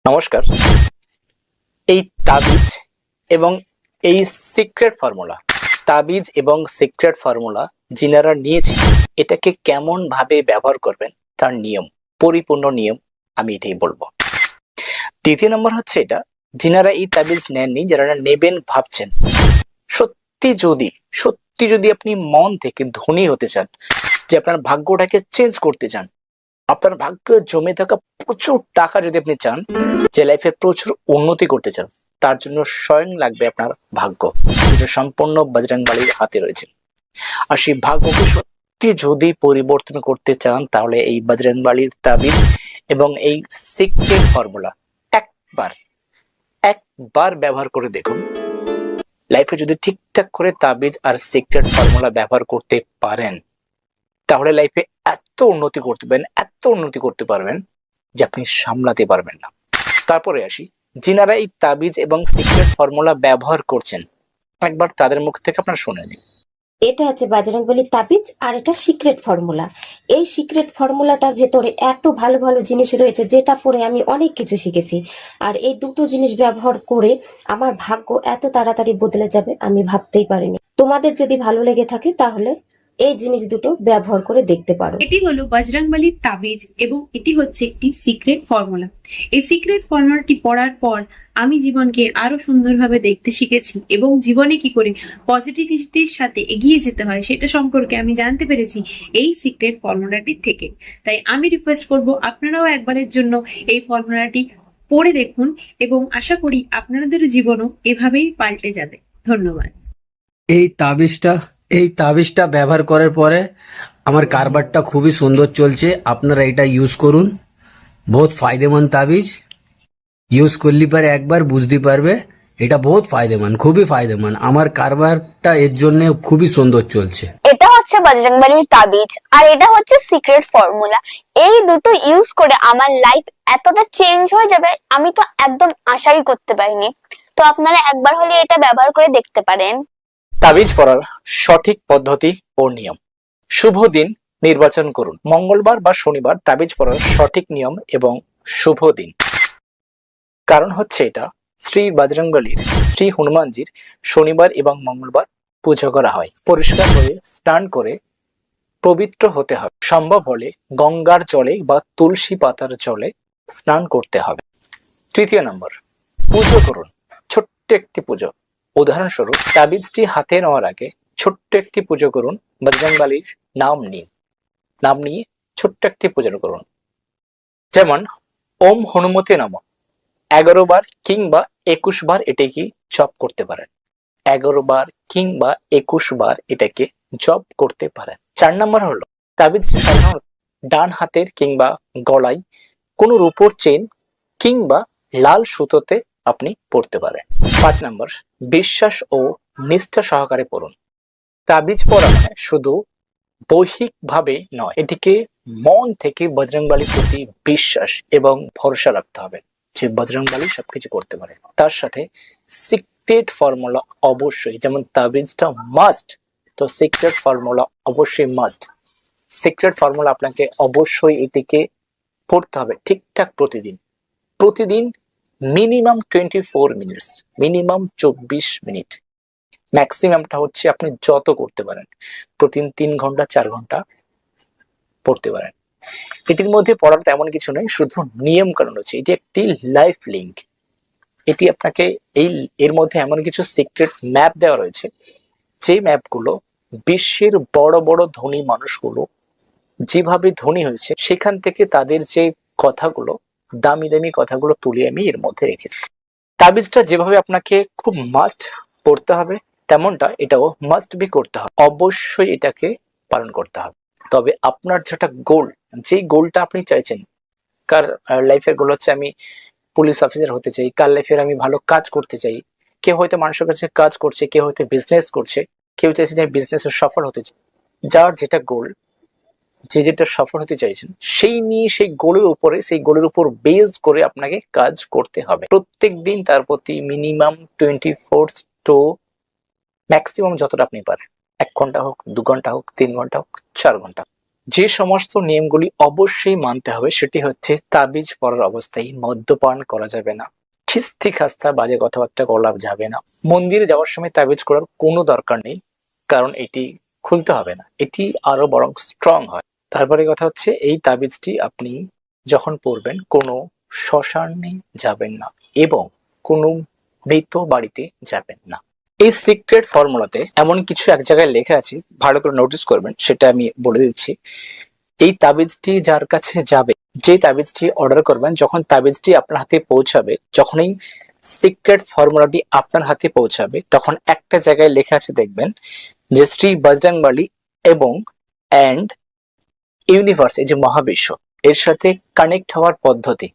নমস্কার। এই তাবিজ এবং এই সিক্রেট ফর্মুলা, তাবিজ এবং সিক্রেট ফর্মুলা যিনারা নিয়েছেন এটাকে কেমন ভাবে ব্যবহার করবেন তার নিয়ম, পরিপূর্ণ নিয়ম আমি এটাই বলবো। দ্বিতীয় নম্বর হচ্ছে এটা, যিনারা এই তাবিজ নেননি, যারা নেবেন ভাবছেন, সত্যি যদি আপনি মন থেকে ধনী হতে চান, যে আপনার ভাগ্যটাকে চেঞ্জ করতে চান, আপনার ভাগ্য জমে থাকা প্রচুর টাকা যদি আপনি চান, যে লাইফে প্রচুর উন্নতি করতে চান, তার জন্য স্বয়ং লাগবে আপনার ভাগ্য, যেটা সম্পূর্ণ বজরংবলীর হাতে রয়েছে। আর সেই ভাগ্যকে সত্যি যদি পরিবর্তন করতে চান, তাহলে এই বজরংবলীর তাবিজ এবং এই সিক্রেট ফর্মুলা একবার ব্যবহার করে দেখুন। লাইফে যদি ঠিকঠাক করে তাবিজ আর সিক্রেট ফর্মুলা ব্যবহার করতে পারেন, তাহলে লাইফে এত উন্নতি করতে পারবেন যে আপনি সামলাতে পারবেন না। তারপরে আসি, যিনারা এই তাবিজ এবং সিক্রেট ফর্মুলা ব্যবহার করছেন, একবার তাদের মুখ থেকে আপনারা শুনে নিন। এটা হচ্ছে বজরংবলীর তাবিজ আর এটা সিক্রেট ফর্মুলা। এই সিক্রেট ফর্মুলাটার ভেতরে এত ভালো ভালো জিনিস রয়েছে যেটা পরে আমি অনেক কিছু শিখেছি। আর এই দুটো জিনিস ব্যবহার করে আমার ভাগ্য এত তাড়াতাড়ি বদলে যাবে আমি ভাবতেই পারিনি। তোমাদের যদি ভালো লেগে থাকে তাহলে এই জিনিস দুটো ব্যবহার করে দেখতে পারো। এটি হলো বজরংবলীর তাবিজ এবং এটি হচ্ছে একটি সিক্রেট ফর্মুলা। এই সিক্রেট ফর্মুলাটি পড়ার পর আমি জীবনকে আরো সুন্দরভাবে দেখতে শিখেছি এবং জীবনে কি করে পজিটিভিটির সাথে এগিয়ে যেতে হয় সেটা সম্পর্কে আমি জানতে পেরেছি এই সিক্রেট ফর্মুলাটি থেকে। তাই আমি রিকোয়েস্ট করব আপনারাও একবারের জন্য এই ফর্মুলাটি পড়ে দেখুন এবং আশা করি আপনাদের জীবনও এভাবেই পাল্টে যাবে। ধন্যবাদ। এই তাবিজটা ব্যবহার করার পরে আমার কারবারটা খুবই সুন্দর চলছে। আপনারা এটা ইউজ করুন, বহুত ফায়দেমন্দ তাবিজ। ইউজ করলে পারে একবার বুঝতে পারবে এটা বহুত ফায়দেমন্দ, খুবই ফায়দেমন্দ। আমার কারবারটা এর জন্য খুবই সুন্দর চলছে। এটা হচ্ছে বজরংবলীর তাবিজ আর এটা হচ্ছে সিক্রেট ফর্মুলা। এই দুটো ইউজ করে আমার লাইফ এতটা চেঞ্জ হয়ে যাবে আমি তো একদম আশাই করতে পারিনি। তো আপনারা একবার হলে এটা ব্যবহার করে দেখতে পারেন। তাবিজ পড়ার সঠিক পদ্ধতি ও নিয়ম। শুভ দিন নির্বাচন করুন, মঙ্গলবার বা শনিবার তাবিজ পড়ার সঠিক নিয়ম এবং শুভ দিন। কারণ হচ্ছে এটা, শ্রী বজরংবলীর, শ্রী হনুমানজির শনিবার এবং মঙ্গলবার পুজো করা হয়। পরিষ্কার হয়ে স্নান করে পবিত্র হতে হবে। সম্ভব হলে গঙ্গার জলে বা তুলসী পাতার জলে স্নান করতে হবে। তৃতীয় নম্বর, পুজো করুন, ছোট্ট একটি পুজো। উদাহরণস্বরূপ, তাবিজটি হাতে নেওয়ার আগে ছোট্ট একটি পুজো করুন, বজরংবলীর নাম নিয়ে ছোট্ট একটি পুজো করুন। যেমন ওম হনুমতে নমঃ 11 বার কিংবা 21 বার এটাকে জপ করতে পারেন। 11 বার কিংবা 21 বার এটাকে জপ করতে পারেন। 4 নম্বর হলো, তাবিজ সাধারণত ডান হাতের কিংবা গলায় কোনো রূপোর চেন কিংবা লাল সুতোতে আপনি পড়তে পারেন। 5 নম্বর, বিশ্বাস ও নিষ্ঠা সহকারে পড়ুন। তাবিজ পড়া মানে শুধু বৈহিক ভাবে নয়, এটিকে মন থেকে বজরংবলীর প্রতি বিশ্বাস এবং ভরসা রাখতে হবে যে বজরংবলী সবকিছু করতে পারে। তার সাথে সিক্রেট ফর্মুলা অবশ্যই, যেমন তাবিজটা মাস্ট, তো সিক্রেট ফর্মুলা অবশ্যই মাস্ট। সিক্রেট ফর্মুলা আপনাকে অবশ্যই এটিকে পড়তে হবে ঠিকঠাক প্রতিদিন মিনিমাম 24 মিনিটস, মিনিমাম 24 মিনিট। ম্যাক্সিমামটা হচ্ছে আপনি যত করতে পারেন, প্রতিদিন 3 ঘন্টা 4 ঘন্টা পড়তে পারেন। এটির মধ্যে পড়ার তেমন কিছু নেই, শুধু নিয়ম কানুন হচ্ছে। এটি একটি লাইফ লিঙ্ক। এটি আপনাকে এর মধ্যে এমন কিছু সিক্রেট ম্যাপ দেওয়া রয়েছে, যে ম্যাপগুলো বিশ্বের বড় বড় ধনী মানুষগুলো যেভাবে ধনী হয়েছে সেখান থেকে তাদের যে কথাগুলো, দামি দামি কথাগুলো তুলে আমি এর মধ্যে রেখেছি। তাবিজটা যেভাবে আপনাকে খুব মাস্ট পড়তে হবে, তেমনটা এটাও মাস্ট বি করতে হবে। অবশ্যই এটাকে পালন করতে হবে। তবে আপনার যেটা গোল, যে গোলটা আপনি চাইছেন, কার লাইফের গোল হচ্ছে আমি পুলিশ অফিসার হতে চাই, কার লাইফের আমি ভালো কাজ করতে চাই, কেউ হয়তো মানুষের কাছে কাজ করছে, কেউ হয়তো বিজনেস করছে, কেউ চাইছে যে বিজনেসে সফল হতে চাই। যার যেটা গোল, যেটা সফল হতে চাইছেন, সেই নিয়ে সেই গোলের উপর বেস করে আপনাকে কাজ করতে হবে প্রত্যেক দিন। তার প্রতি মিনিমাম 24 টু ম্যাক্সিমাম যতটা আপনি পারেন, 1 ঘন্টা হোক, 2 ঘন্টা হোক, 3 ঘন্টা হোক, 4 ঘন্টা। যে সমস্ত নিয়মগুলি অবশ্যই মানতে হবে সেটি হচ্ছে তাবিজ পরার অবস্থায় মদ্যপান করা যাবে না, খিস্তি খাস্তা বাজে কথাবার্তা বলা যাবে না, মন্দিরে যাওয়ার সময় তাবিজ করার কোনো দরকার নেই, কারণ এটি খুলতে হবে না, এটি আরো বরং স্ট্রং হয়। তারপরে কথা হচ্ছে এই তাবিজটি আপনি যখন পরবেন কোনো শ্মশানে যাবেন না এবং কোনো মৃত বাড়িতে যাবেন না। এই সিক্রেট ফর্মুলাতে এমন কিছু এক জায়গায় লেখা আছে, ভালো করে নোটিস করবেন, সেটা আমি বলে দিচ্ছি। এই তাবিজটি যার কাছে যাবে, যে তাবিজটি অর্ডার করবেন, যখন তাবিজটি আপনার হাতে পৌঁছাবে, যখন এই সিক্রেট ফর্মুলাটি আপনার হাতে পৌঁছাবে, তখন একটা জায়গায় লেখা আছে দেখবেন যে শ্রী বজরংবলী এবং অ্যান্ড ইউনিভার্স, এই যে মহাবিশ্ব, এর সাথে কানেক্ট হওয়ার পদ্ধতি,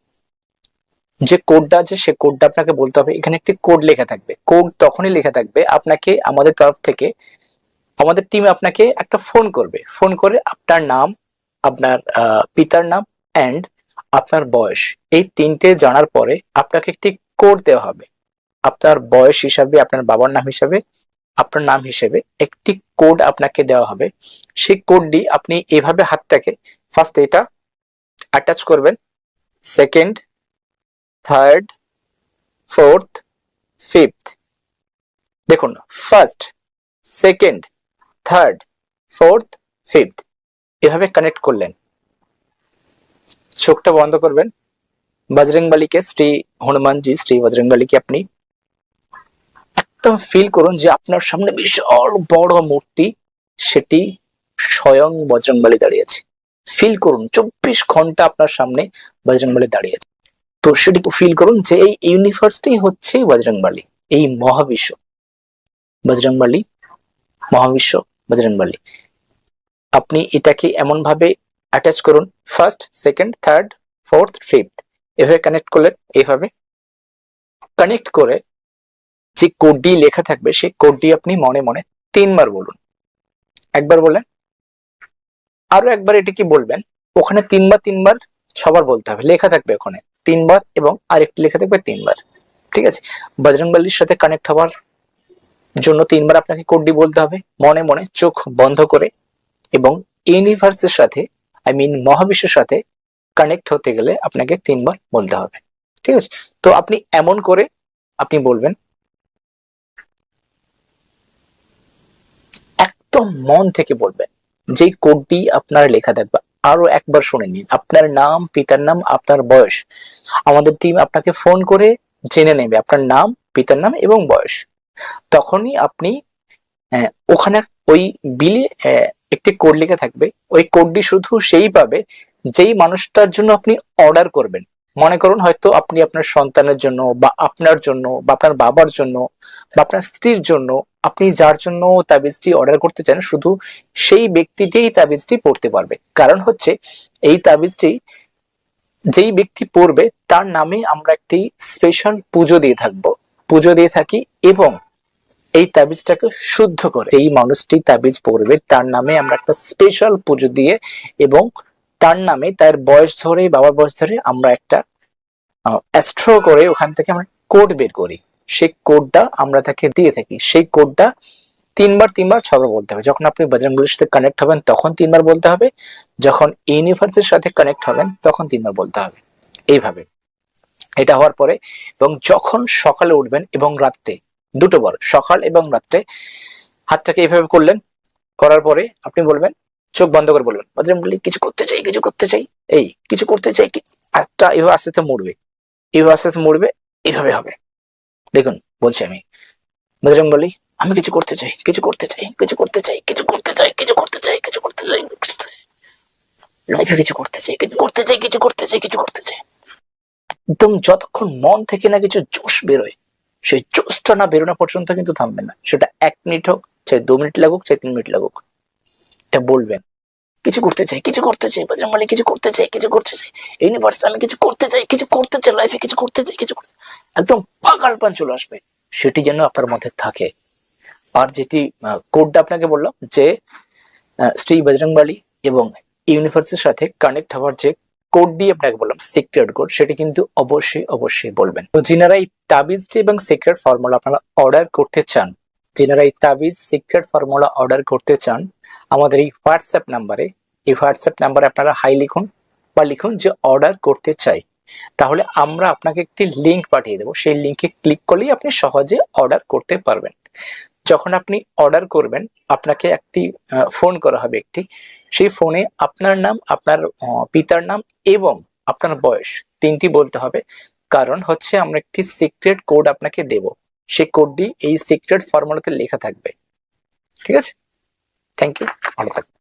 যে কোডটা আছে সে কোডটা আপনাকে বলতে হবে। এখানে একটি কোড লেখা থাকবে, কোড তখনই লেখা থাকবে আপনাকে আমাদের তরফ থেকে, আমাদের টিম আপনাকে একটা ফোন করবে, ফোন করে আপনার নাম, আপনার পিতার নাম অ্যান্ড আপনার বয়স, এই তিনটে জানার পরে আপনাকে একটি কোড দেওয়া হবে। আপনার বয়স হিসাবে, আপনার বাবার নাম হিসাবে, আপনার নাম হিসেবে একটি কোড আপনাকে দেওয়া হবে। সেই কোডটি আপনি এভাবে হাতটাকে ফার্স্ট এটা অ্যাটাচ করবেন, সেকেন্ড, থার্ড, ফোর্থ, ফিফথ, দেখুন first, second, third, fourth, fifth, এভাবে কানেক্ট করলেন। চোখটা বন্ধ করবেন, বজরংবলীকে, শ্রী হনুমানজি, শ্রী বজরংবলীকে আপনি একদম ফিল করুন যে আপনার সামনে বিশাল বড় মূর্তি, সেটি স্বয়ং বজরংবলী দাঁড়িয়েছে। ফিল করুন 24 ঘন্টা আপনার সামনে বজরংবলী দাঁড়িয়েছে। তো সেটি ফিল করুন যে এই ইউনিভার্সটাই হচ্ছে বজরংবলী, এই মহাবিশ্ব বজরংবলী, মহাবিশ্ব বজরংবলী। আপনি এটাকে এমন ভাবে অ্যাটাচ করুন, first, second, third, fourth, fifth, এভাবে কানেক্ট করলেন। এইভাবে কানেক্ট করে যে কোডটি লেখা থাকবে সেই কোডটি আপনি মনে মনে 3 বার বলুন। একবার বললেন, আরো একবার এটা কি বলবেন, ওখানে 3 বার 3 বার 6 বার বলতে হবে, লেখা থাকবে ওখানে 3 বার এবং আরেকটি লেখা থাকবে 3 বার। ঠিক আছে, বজরংবলীর সাথে কানেক্ট হওয়ার জন্য 3 বার আপনাকে কোডটি বলতে হবে মনে মনে, চোখ বন্ধ করে, এবং ইউনিভার্সের সাথে, আই মিন মহাবিশ্বের সাথে কানেক্ট হতে গেলে আপনাকে 3 বার বলতে হবে। ঠিক আছে, তো আপনি এমন করে আপনি বলবেন, একদম মন থেকে বলবেন, যেই কোডটি আপনার লেখা থাকবে আরো একবার শুনে নিন, আপনার নাম, পিতার নাম, আপনার বয়স। আমাদের টিম আপনাকে ফোন করে জেনে নেবে আপনার নাম, পিতার নাম এবং বয়স। তখনই আপনি ওখানে ওই বিলে একটি কোড লেখা থাকবে, ওই কোডটি শুধু সেই পাবে যেই মানুষটার জন্য আপনি অর্ডার করবেন। মনে করুন হয়তো আপনি আপনার সন্তানের জন্য বা আপনার জন্য বা আপনার বাবার জন্য বা আপনার স্ত্রীর জন্য, আপনি যার জন্য তাবিজটি অর্ডার করতে চান, শুধু সেই ব্যক্তিতেই তাবিজটি পড়তে পারবে। কারণ হচ্ছে এই তাবিজটি যেই ব্যক্তি পড়বে তার নামে আমরা একটি স্পেশাল পুজো দিয়ে থাকবো, পুজো দিয়ে থাকি, এবং এই তাবিজটাকে শুদ্ধ করে এই মানুষটি তাবিজ পড়বে তার নামে আমরা একটা স্পেশাল পুজো দিয়ে, এবং তার নামে, তার বয়স ধরে, বাবার বয়স ধরে আমরা একটা অ্যাস্ট্রো করে ওখান থেকে আমরা কোড বের করি। সেই কোডটা আমরা তাকে দিয়ে থাকি। সেই কোডটা 3 বার 3 বার 6 বার বলতে হবে। যখন আপনি বজরংবলীর সাথে কানেক্ট হবেন তখন 3 বার বলতে হবে, যখন ইউনিভার্সের সাথে কানেক্ট হবেন তখন 3 বার বলতে হবে। এইভাবে এটা হওয়ার পরে, এবং যখন সকালে উঠবেন এবং রাত্রে, দুটো বার, সকাল এবং রাত্রে, হাতটাকে এইভাবে করলেন, করার পরে আপনি বলবেন, চোখ বন্ধ করে বলবেন, বজরংবলী কিছু করতে চাই, কিছু করতে চাই, এই কিছু করতে চাই, হাতটা এইভাবে আস্তে আস্তে মুড়বে, এইভাবে আস্তে আস্তে মুড়বে, এইভাবে হবে। দেখুন বলছি আমি, বজরংবলী আমি কিছু করতে চাই, কিছু করতে চাই, কিছু করতে চাই, কিছু করতে চাই, কিছু করতে চাই, কিছু করতে চাই, লাইফে কিছু করতে চাই, কিছু করতে চাই, কিছু করতে চাই, কিছু করতে চাই। একদম যতক্ষণ মন থেকে না কিছু জোশ বেরোয়, সেই জোশটা না বেরোনো পর্যন্ত কিন্তু থামবে না। সেটা 1 মিনিট হোক, চাই 2 মিনিট লাগুক, চাই 3 মিনিট লাগুক, এটা বলবেন, কিছু করতে চাই, কিছু করতে চাই, বজরংবলী কিছু করতে চাই, কিছু করতে চাই, ইউনিভার্স আমি কিছু করতে চাই, কিছু করতে চাই, লাইফে কিছু করতে চাই, কিছু করতে, একদম পাগালপান চলে আসবে, সেটি যেন আপনার মধ্যে থাকে। আর যেটি কোডটা আপনাকে বললাম যে শ্রী বজরংবলী এবং ইউনিভার্সের সাথে কানেক্ট হওয়ার যে কোডটি আপনাকে বললাম, সিক্রেট কোড, সেটি কিন্তু অবশ্যই অবশ্যই বলবেন। তো যিনারা এই তাবিজটি এবং সিক্রেট ফর্মুলা আপনারা অর্ডার করতে চান, যিনারা এই তাবিজ সিক্রেট ফর্মুলা অর্ডার করতে চান, আমাদের এই হোয়াটসঅ্যাপ নাম্বারে এই হোয়াটসঅ্যাপ নাম্বারে আপনারা হাই লিখুন বা লিখুন যে অর্ডার করতে চাই, তাহলে আমরা আপনাকে একটি লিংক পাঠিয়ে দেবো। সেই লিংকে ক্লিক করলেই আপনি সহজে অর্ডার করতে পারবেন। যখন আপনি অর্ডার করবেন আপনাকে একটি ফোন করা হবে একটি, সেই ফোনে আপনার নাম, আপনার পিতার নাম এবং আপনার বয়স তিনটি বলতে হবে। কারণ হচ্ছে আমরা একটি সিক্রেট কোড আপনাকে দেব, সেই কোডটি এই সিক্রেট ফর্মুলাতে লেখা থাকবে। ঠিক আছে, থ্যাংক ইউ, ভালো থাকবেন।